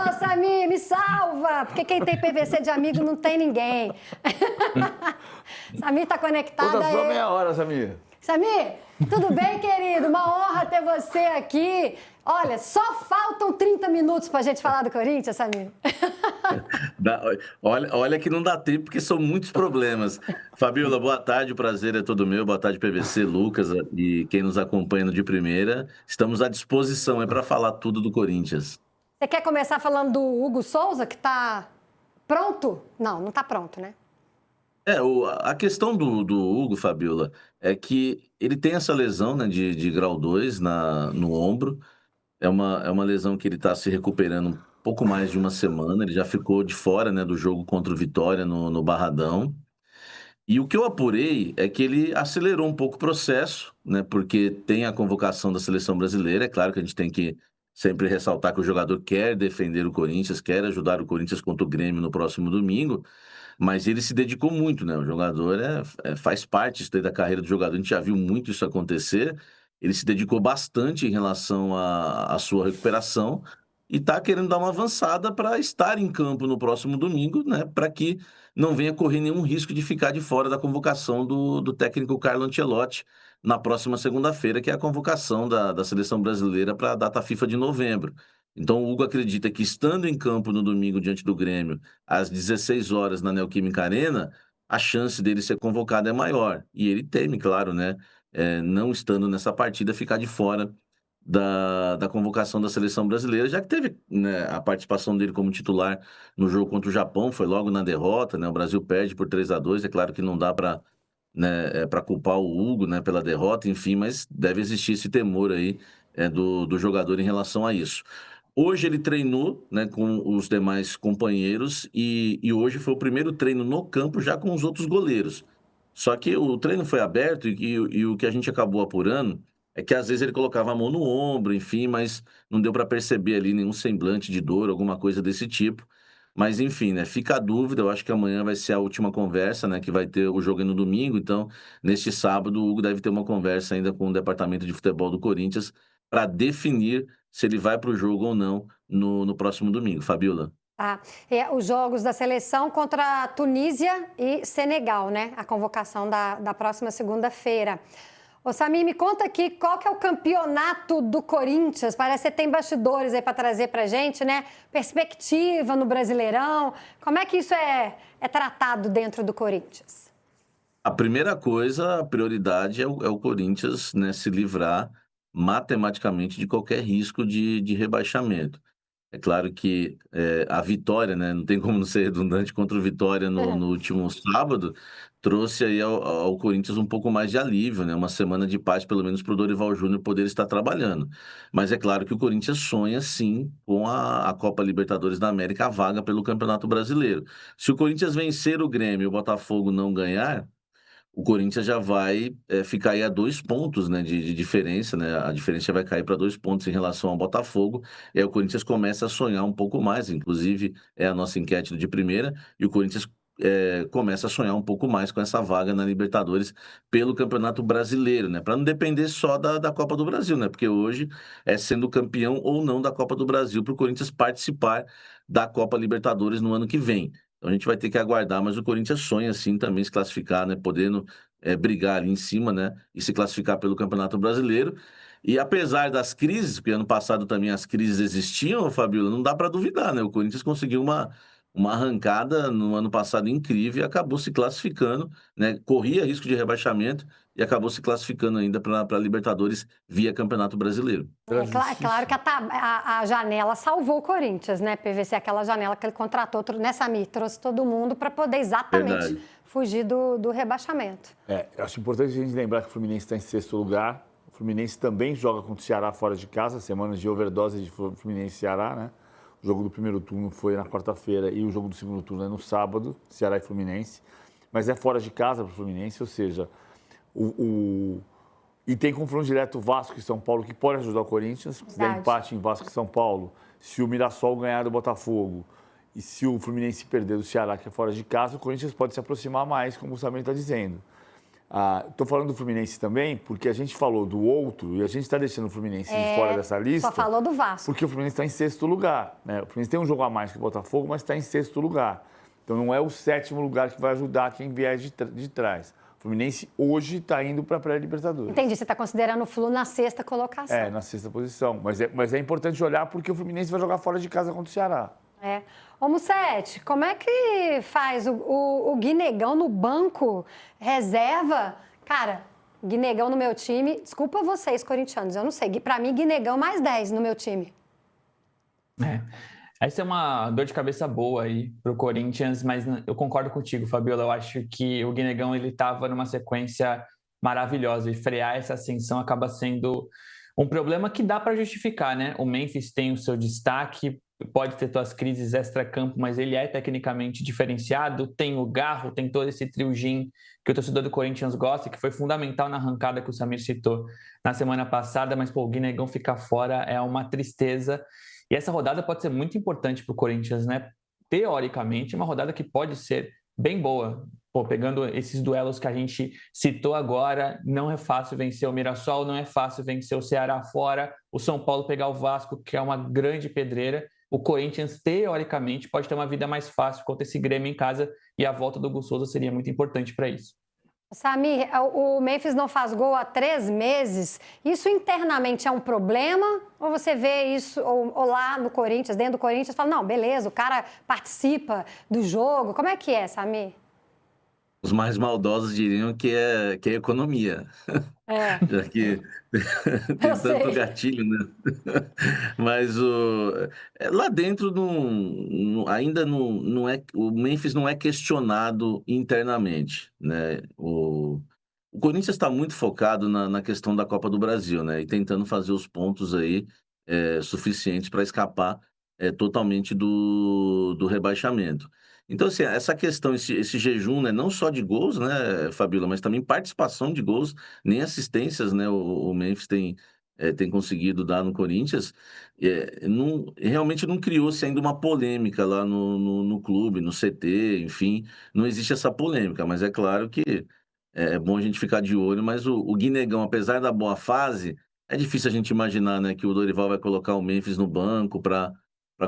Ô, Samir, me salva! Porque quem tem PVC de amigo não tem ninguém. Samir tá conectado Falta aí. só meia hora, Samir. Samir, tudo bem, querido? Uma honra ter você aqui. Olha, só faltam 30 minutos pra gente falar do Corinthians, Samir. Olha que não dá tempo, porque são muitos problemas. Fabiola, boa tarde, o prazer é todo meu. Boa tarde, PVC, Lucas e quem nos acompanha no de primeira. Estamos à disposição para falar tudo do Corinthians. Você quer começar falando do Hugo Souza, que tá pronto? Não, não tá pronto, né? A questão do Hugo, Fabiola, é que ele tem essa lesão, né, de grau 2 no ombro. É uma lesão que ele está se recuperando um pouco mais de uma semana. Ele já ficou de fora, né, do jogo contra o Vitória no Barradão. E o que eu apurei é que ele acelerou um pouco o processo, né, porque tem a convocação da seleção brasileira. É claro que a gente tem que sempre ressaltar que o jogador quer defender o Corinthians, quer ajudar o Corinthians contra o Grêmio no próximo domingo. Mas ele se dedicou muito, né? O jogador faz parte isso daí da carreira do jogador. A gente já viu muito isso acontecer. Ele se dedicou bastante em relação à sua recuperação e está querendo dar uma avançada para estar em campo no próximo domingo, né? Para que não venha correr nenhum risco de ficar de fora da convocação do técnico Carlo Ancelotti na próxima segunda-feira, que é a convocação da seleção brasileira para a data FIFA de novembro. Então, o Hugo acredita que, estando em campo no domingo diante do Grêmio, às 16 horas na Neoquímica Arena, a chance dele ser convocado é maior. E ele teme, claro, né, não estando nessa partida, ficar de fora da convocação da seleção brasileira, já que teve, né, a participação dele como titular no jogo contra o Japão, foi logo na derrota, né, o Brasil perde por 3-2, é claro que não dá para, né, para culpar o Hugo, né, pela derrota, enfim, mas deve existir esse temor aí do jogador em relação a isso. Hoje ele treinou, né, com os demais companheiros e hoje foi o primeiro treino no campo já com os outros goleiros. Só que o treino foi aberto e o que a gente acabou apurando é que às vezes ele colocava a mão no ombro, enfim, mas não deu para perceber ali nenhum semblante de dor, alguma coisa desse tipo. Mas enfim, né, fica a dúvida, eu acho que amanhã vai ser a última conversa, né, que vai ter o jogo no domingo, então neste sábado o Hugo deve ter uma conversa ainda com o departamento de futebol do Corinthians para definir se ele vai para o jogo ou não no próximo domingo. Fabiola. Tá. Os jogos da seleção contra Tunísia e Senegal, né? A convocação da próxima segunda-feira. Ô, Samir, me conta aqui qual que é o campeonato do Corinthians. Parece que você tem bastidores aí para trazer para gente, né? Perspectiva no Brasileirão. Como é que isso é tratado dentro do Corinthians? A primeira coisa, a prioridade é o Corinthians, né, se livrar matematicamente de qualquer risco de rebaixamento. É claro que a vitória, né, não tem como não ser redundante, contra o Vitória no último sábado, trouxe aí ao Corinthians um pouco mais de alívio, né, uma semana de paz, pelo menos para o Dorival Júnior poder estar trabalhando. Mas é claro que o Corinthians sonha, sim, com a Copa Libertadores da América, a vaga pelo Campeonato Brasileiro. Se o Corinthians vencer o Grêmio e o Botafogo não ganhar, o Corinthians já vai ficar aí a 2 pontos, né, de diferença, né? A diferença vai cair para 2 pontos em relação ao Botafogo. E aí o Corinthians começa a sonhar um pouco mais, inclusive é a nossa enquete de primeira, e o Corinthians começa a sonhar um pouco mais com essa vaga na Libertadores pelo Campeonato Brasileiro, né? Para não depender só da Copa do Brasil, né? Porque hoje é sendo campeão ou não da Copa do Brasil para o Corinthians participar da Copa Libertadores no ano que vem. Então a gente vai ter que aguardar, mas o Corinthians sonha sim também se classificar, né? Podendo brigar ali em cima, né? E se classificar pelo Campeonato Brasileiro. E apesar das crises, porque ano passado também as crises existiam, Fabiola, não dá para duvidar, né? O Corinthians conseguiu uma arrancada no ano passado incrível e acabou se classificando, né? Corria risco de rebaixamento e acabou se classificando ainda para Libertadores via Campeonato Brasileiro. É claro que a janela salvou o Corinthians, né? PVC, aquela janela que ele contratou, né, Samir? Trouxe todo mundo para poder exatamente fugir do rebaixamento. Eu acho importante a gente lembrar que o Fluminense está em sexto lugar. O Fluminense também joga contra o Ceará fora de casa, semanas de overdose de Fluminense e Ceará, né? O jogo do primeiro turno foi na quarta-feira e o jogo do segundo turno é no sábado, Ceará e Fluminense. Mas é fora de casa para o Fluminense, ou seja, e tem confronto direto Vasco e São Paulo, que pode ajudar o Corinthians. Se der empate em Vasco e São Paulo, se o Mirassol ganhar do Botafogo e se o Fluminense perder do Ceará, que é fora de casa, o Corinthians pode se aproximar mais, como o Samir está dizendo. Estou falando do Fluminense também, porque a gente falou do outro e a gente está deixando o Fluminense de fora dessa lista. Só falou do Vasco. Porque o Fluminense está em sexto lugar, né? O Fluminense tem um jogo a mais que o Botafogo, mas está em sexto lugar. Então não é o sétimo lugar que vai ajudar quem vier de trás. O Fluminense hoje está indo para a pré-Libertadores. Entendi, você está considerando o Flu na sexta colocação. Na sexta posição. Mas é importante olhar porque o Fluminense vai jogar fora de casa contra o Ceará. Ô, Mussete, como é que faz o Guinegão no banco, reserva? Cara, Guinegão no meu time, desculpa vocês, corintianos, eu não sei. Pra mim, Guinegão mais 10 no meu time. Essa é uma dor de cabeça boa aí pro Corinthians, mas eu concordo contigo, Fabiola. Eu acho que o Guinegão ele estava numa sequência maravilhosa e frear essa ascensão acaba sendo um problema que dá para justificar, né? O Memphis tem o seu destaque, pode ter suas crises extra-campo, mas ele é tecnicamente diferenciado, tem o Garro, tem todo esse trio-gin que o torcedor do Corinthians gosta, que foi fundamental na arrancada que o Samir citou na semana passada, mas o Guinegão ficar fora é uma tristeza. E essa rodada pode ser muito importante para o Corinthians, né? Teoricamente, uma rodada que pode ser bem boa. Pegando esses duelos que a gente citou agora, não é fácil vencer o Mirassol, não é fácil vencer o Ceará fora, o São Paulo pegar o Vasco, que é uma grande pedreira. O Corinthians, teoricamente, pode ter uma vida mais fácil contra esse Grêmio em casa e a volta do Hugo Souza seria muito importante para isso. Samir, o Memphis não faz gol há 3 meses. Isso internamente é um problema? Ou você vê isso ou lá no Corinthians, dentro do Corinthians, fala, não, beleza, o cara participa do jogo. Como é que é, Samir? Os mais maldosos diriam que é economia. Já que tem tanto gatilho, né? Mas lá dentro ainda não é, o Memphis não é questionado internamente, né? O Corinthians está muito focado na questão da Copa do Brasil, né? E tentando fazer os pontos aí suficientes para escapar totalmente do rebaixamento. Então, assim, essa questão, esse jejum, né, não só de gols, né, Fabíola, mas também participação de gols, nem assistências, né, o Memphis tem conseguido dar no Corinthians, realmente não criou-se ainda uma polêmica lá no clube, no CT, enfim, não existe essa polêmica, mas é claro que é bom a gente ficar de olho, mas o Guinegão, apesar da boa fase, é difícil a gente imaginar, né, que o Dorival vai colocar o Memphis no banco para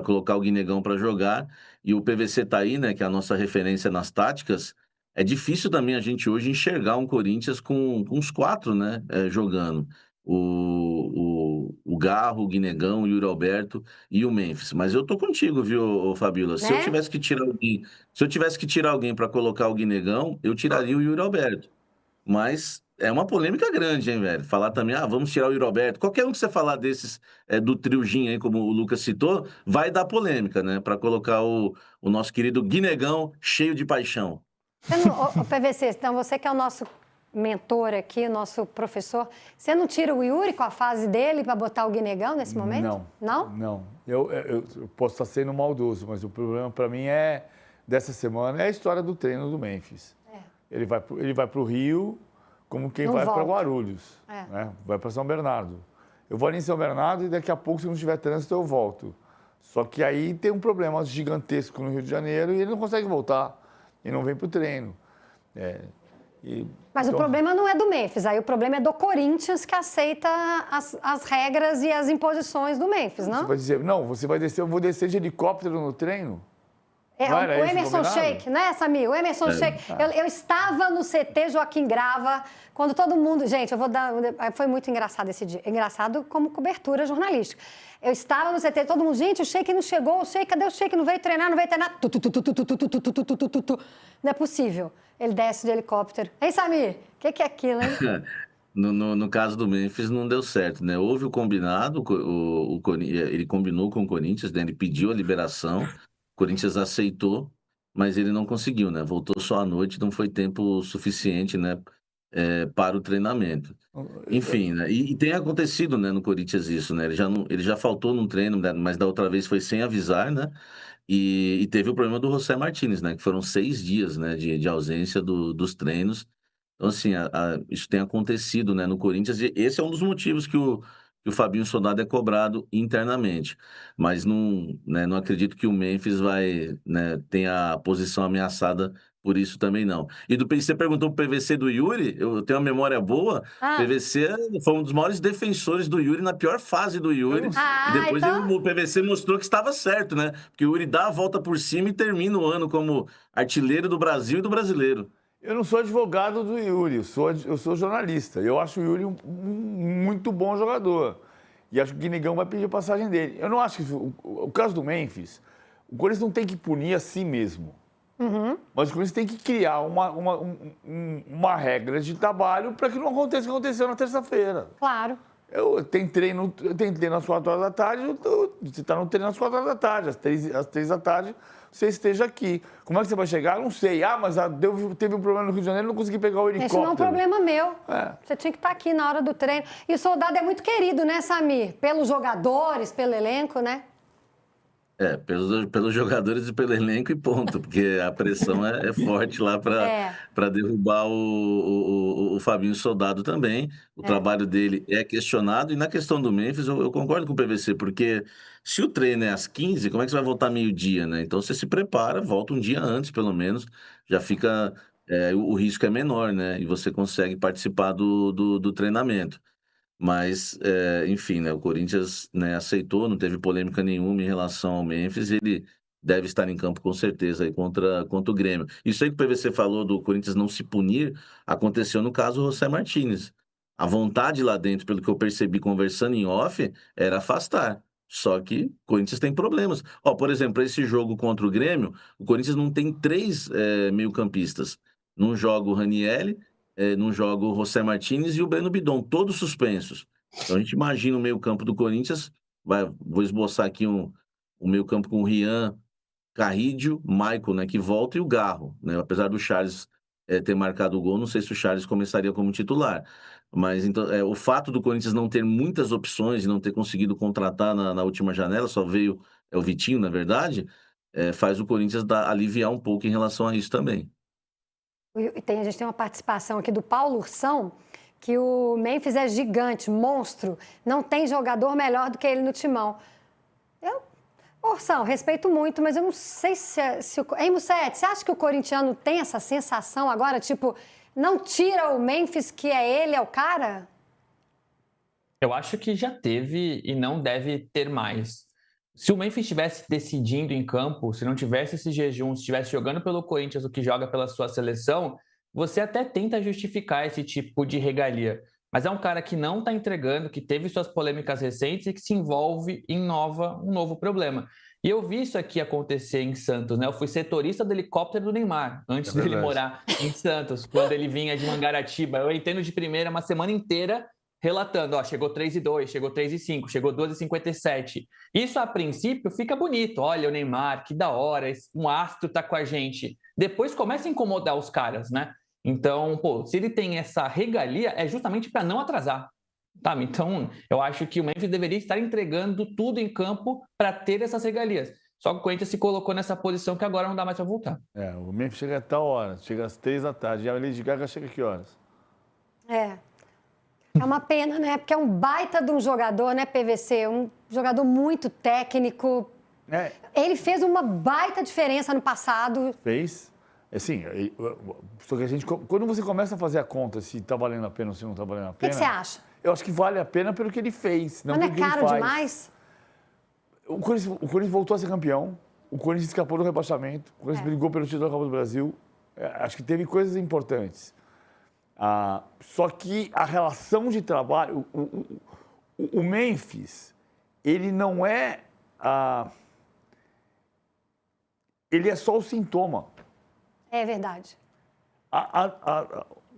colocar o Guinegão para jogar, e o PVC tá aí, né, que é a nossa referência nas táticas. É difícil também a gente hoje enxergar um Corinthians com os 4, né, jogando. O Garro, o Guinegão, o Yuri Alberto e o Memphis. Mas eu tô contigo, viu, Fabíola? Né? Se eu tivesse que tirar alguém para colocar o Guinegão, eu tiraria o Yuri Alberto. Mas é uma polêmica grande, hein, velho? Falar também, vamos tirar o Yuri Alberto. Qualquer um que você falar desses do trio-gin aí, como o Lucas citou, vai dar polêmica, né? Para colocar o nosso querido Guinegão cheio de paixão. O PVC, então você que é o nosso mentor aqui, o nosso professor, você não tira o Yuri com a fase dele para botar o Guinegão nesse momento? Não. Não? Eu posso estar sendo maldoso, mas o problema para mim dessa semana é a história do treino do Memphis. Ele vai para o Rio como quem vai para Guarulhos, né? Vai para São Bernardo. Eu vou ali em São Bernardo e daqui a pouco, se não tiver trânsito, eu volto. Só que aí tem um problema gigantesco no Rio de Janeiro e ele não consegue voltar. E não vem para o treino. Mas então, o problema não é do Memphis, aí o problema é do Corinthians que aceita as regras e as imposições do Memphis, não? Você vai dizer, não, você vai descer, eu vou descer de helicóptero no treino? O Emerson Sheik, né, Samir? O Emerson Sheik. Eu estava no CT Joaquim Grava, quando todo mundo... Gente, eu vou dar... Foi muito engraçado esse dia. Engraçado como cobertura jornalística. Eu estava no CT, todo mundo... Gente, o Sheik não chegou, o Sheik, cadê o Sheik? Não veio treinar, não veio treinar. Não é possível. Ele desce de helicóptero. Hein, Samir? O que é aquilo, hein? No caso do Memphis, não deu certo, né? Houve o combinado, ele combinou com o Corinthians, né? Ele pediu a liberação, o Corinthians aceitou, mas ele não conseguiu, né? Voltou só à noite, não foi tempo suficiente, né? Para o treinamento. Enfim, né? E tem acontecido, né, no Corinthians isso, né? Ele já faltou num treino, né? Mas da outra vez foi sem avisar, né? E teve o problema do José Martínez, né? Que foram 6 dias, né, de ausência dos treinos. Então, assim, isso tem acontecido, né, no Corinthians, e esse é um dos motivos que o Fabinho Soldado é cobrado internamente. Mas não acredito que o Memphis vai, né, tenha a posição ameaçada por isso também não. E você perguntou pro PVC do Yuri, eu tenho uma memória boa. Ah. PVC foi um dos maiores defensores do Yuri na pior fase do Yuri. E depois então... o PVC mostrou que estava certo, né? Porque o Yuri dá a volta por cima e termina o ano como artilheiro do Brasil e do brasileiro. Eu não sou advogado do Yuri, eu sou jornalista. Eu acho o Yuri um muito bom jogador. E acho que o Guinegão vai pedir a passagem dele. Eu não acho que... O caso do Memphis, o Corinthians não tem que punir a si mesmo. Mas o Corinthians tem que criar uma regra de trabalho para que não aconteça o que aconteceu na terça-feira. Claro. Tem treino às 4 horas da tarde, você está no treino às 4 horas da tarde, às 3 da tarde você esteja aqui. Como é que você vai chegar? Não sei. Mas teve um problema no Rio de Janeiro, não consegui pegar o helicóptero. Esse não é um problema meu. É. Você tinha que estar aqui na hora do treino. E o Soldado é muito querido, né, Samir? Pelos jogadores, pelo elenco, né? Pelos jogadores e pelo elenco e ponto, porque a pressão é forte lá para derrubar o Fabinho Soldado também. O trabalho dele é questionado. E na questão do Memphis, eu concordo com o PVC, porque se o treino é às 15, como é que você vai voltar meio-dia, né? Então você se prepara, volta um dia antes, pelo menos, já fica... o risco é menor, né? E você consegue participar do treinamento. Mas, enfim, né, o Corinthians, né, aceitou, não teve polêmica nenhuma em relação ao Memphis, ele deve estar em campo com certeza aí contra o Grêmio. Isso aí que o PVC falou do Corinthians não se punir, aconteceu no caso do José Martínez. A vontade lá dentro, pelo que eu percebi conversando em off, era afastar. Só que o Corinthians tem problemas. Por exemplo, esse jogo contra o Grêmio, o Corinthians não tem 3 meio-campistas. Não joga o Ranieri, não joga o José Martínez e o Breno Bidon, todos suspensos. Então a gente imagina o meio-campo do Corinthians, vou esboçar aqui o meio-campo com o Rian, Carrídio, Michael, né, que volta, e o Garro, né? Apesar do Charles ter marcado o gol, não sei se o Charles começaria como titular. Mas então, o fato do Corinthians não ter muitas opções e não ter conseguido contratar na última janela, só veio o Vitinho, na verdade, faz o Corinthians aliviar um pouco em relação a isso também. A gente tem uma participação aqui do Paulo Ursão, que o Memphis é gigante, monstro, não tem jogador melhor do que ele no timão. Ursão, respeito muito, mas eu não sei Hein, Mussete, você acha que o corintiano tem essa sensação agora, tipo, não tira o Memphis, que ele é o cara? Eu acho que já teve e não deve ter mais. Se o Memphis estivesse decidindo em campo, se não tivesse esse jejum, se estivesse jogando pelo Corinthians, o que joga pela sua seleção, você até tenta justificar esse tipo de regalia. Mas é um cara que não está entregando, que teve suas polêmicas recentes e que se envolve em um novo problema. E eu vi isso aqui acontecer em Santos, né? Eu fui setorista do helicóptero do Neymar, antes dele morar em Santos, quando ele vinha de Mangaratiba. Eu entrei no de primeira uma semana inteira relatando, chegou 3,2, chegou 3,5, chegou 2,57. Isso, a princípio, fica bonito. Olha o Neymar, que da hora, um astro tá com a gente. Depois começa a incomodar os caras, né? Então, se ele tem essa regalia, é justamente para não atrasar. Tá? Então, eu acho que o Memphis deveria estar entregando tudo em campo para ter essas regalias. Só que o Corinthians se colocou nessa posição que agora não dá mais para voltar. O Memphis chega a tal hora, chega às 3 da tarde. E a Lady Gaga chega a que horas? É uma pena, né? Porque é um baita de um jogador, né, PVC? Um jogador muito técnico. Ele fez uma baita diferença no passado. Fez. Assim, só que quando você começa a fazer a conta se está valendo a pena ou se não está valendo a pena... O que você acha? Eu acho que vale a pena pelo que ele fez, não Mas pelo não é que ele caro faz. demais? O Corinthians voltou a ser campeão, o Corinthians escapou do rebaixamento, o Corinthians brigou pelo título da Copa do Brasil. Acho que teve coisas importantes. Só que a relação de trabalho... O Memphis, ele não é... ele é só o sintoma. É verdade.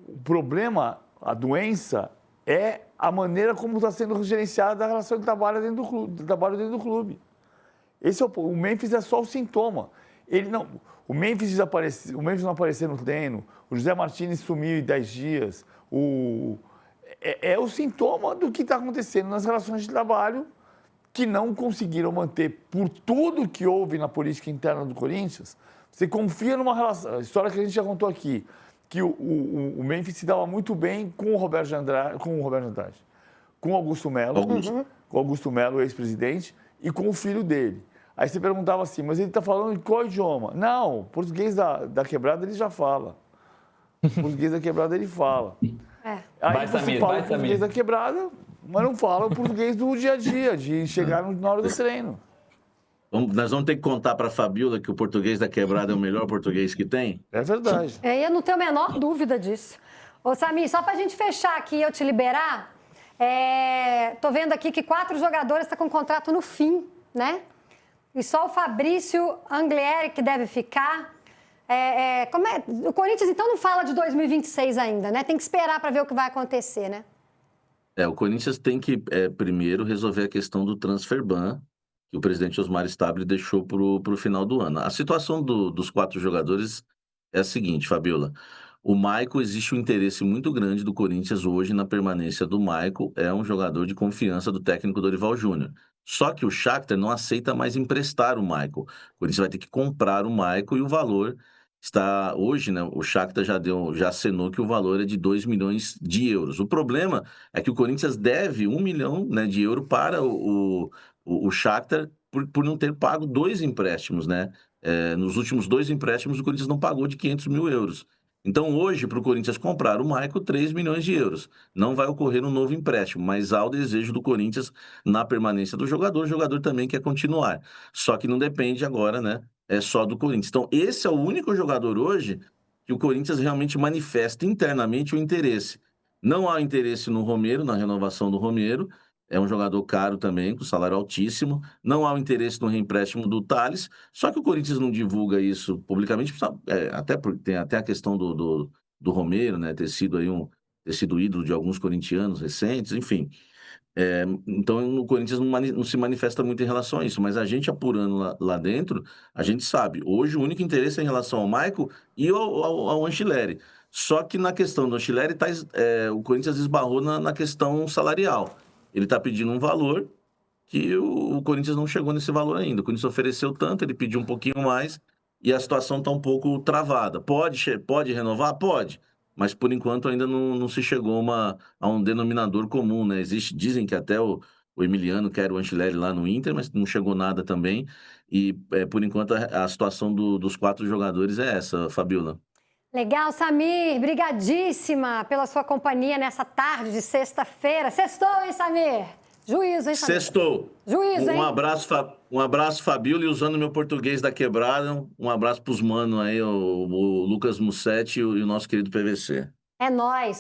O problema, a doença, é a maneira como está sendo gerenciada a relação de trabalho dentro do clube. O Memphis é só o sintoma. O Memphis não apareceu no treino, o José Martínez sumiu em 10 dias. É o sintoma do que está acontecendo nas relações de trabalho, que não conseguiram manter, por tudo que houve na política interna do Corinthians. Você confia numa relação, a história que a gente já contou aqui, que o Memphis se dava muito bem com o Roberto Andrade, com o Augusto Melo, com o Augusto Melo, ex-presidente, e com o filho dele. Aí você perguntava assim, mas ele está falando em qual idioma? Não, português da quebrada ele já fala. Português da quebrada ele fala. Aí Vai, você Samir, fala vai, o português Samir. da quebrada, mas não fala o português do dia a dia, de chegar na hora do treino. Nós vamos ter que contar para a Fabiola que o português da quebrada é o melhor português que tem? É verdade. Eu não tenho a menor dúvida disso. Ô, Samir, só pra gente fechar aqui e eu te liberar, tô vendo aqui que 4 jogadores estão com contrato no fim, né? E só o Fabrício Anglieri que deve ficar. O Corinthians, então, não fala de 2026 ainda, né? Tem que esperar para ver o que vai acontecer, né? O Corinthians tem que, primeiro, resolver a questão do transfer ban, que o presidente Osmar Stabile deixou para o final do ano. A situação dos 4 jogadores é a seguinte, Fabiola. O Maicon, existe um interesse muito grande do Corinthians hoje na permanência do Maicon. É um jogador de confiança do técnico Dorival Júnior. Só que o Shakhtar não aceita mais emprestar o Maicon. O Corinthians vai ter que comprar o Maicon e o valor está hoje, né? O Shakhtar já acenou que o valor é de 2 milhões de euros. O problema é que o Corinthians deve 1 milhão, né, de euro para o Shakhtar por não ter pago 2 empréstimos, né? Nos últimos 2 empréstimos, o Corinthians não pagou de 500 mil euros. Então, hoje, para o Corinthians comprar o Maicon, 3 milhões de euros. Não vai ocorrer um novo empréstimo, mas há o desejo do Corinthians na permanência do jogador. O jogador também quer continuar. Só que não depende agora, né? É só do Corinthians. Então, esse é o único jogador hoje que o Corinthians realmente manifesta internamente o interesse. Não há interesse no Romero, na renovação do Romero. É um jogador caro também, com salário altíssimo. Não há o interesse no reempréstimo do Tales. Só que o Corinthians não divulga isso publicamente, até porque tem até a questão do Romero, né? Ter sido ídolo de alguns corintianos recentes, enfim. Então o Corinthians não se manifesta muito em relação a isso, mas a gente apurando lá dentro, a gente sabe. Hoje o único interesse é em relação ao Maicon e ao Anchileri. Só que na questão do Anchileri, o Corinthians esbarrou na questão salarial. Ele está pedindo um valor que o Corinthians não chegou nesse valor ainda. O Corinthians ofereceu tanto, ele pediu um pouquinho mais e a situação está um pouco travada. Pode renovar? Pode. Mas, por enquanto, ainda não se chegou a um denominador comum, né? Dizem que até o Emiliano quer o Anchileri lá no Inter, mas não chegou nada também. E, por enquanto, a situação dos 4 jogadores é essa, Fabiola. Legal, Samir. Brigadíssima pela sua companhia nessa tarde de sexta-feira. Sextou, hein, Samir? Juízo, hein, Samir? Sextou. Juízo, hein? Um abraço, Fabiola, e usando meu português da quebrada, um abraço pros manos aí, o Lucas Mussetti e o nosso querido PVC. É nóis.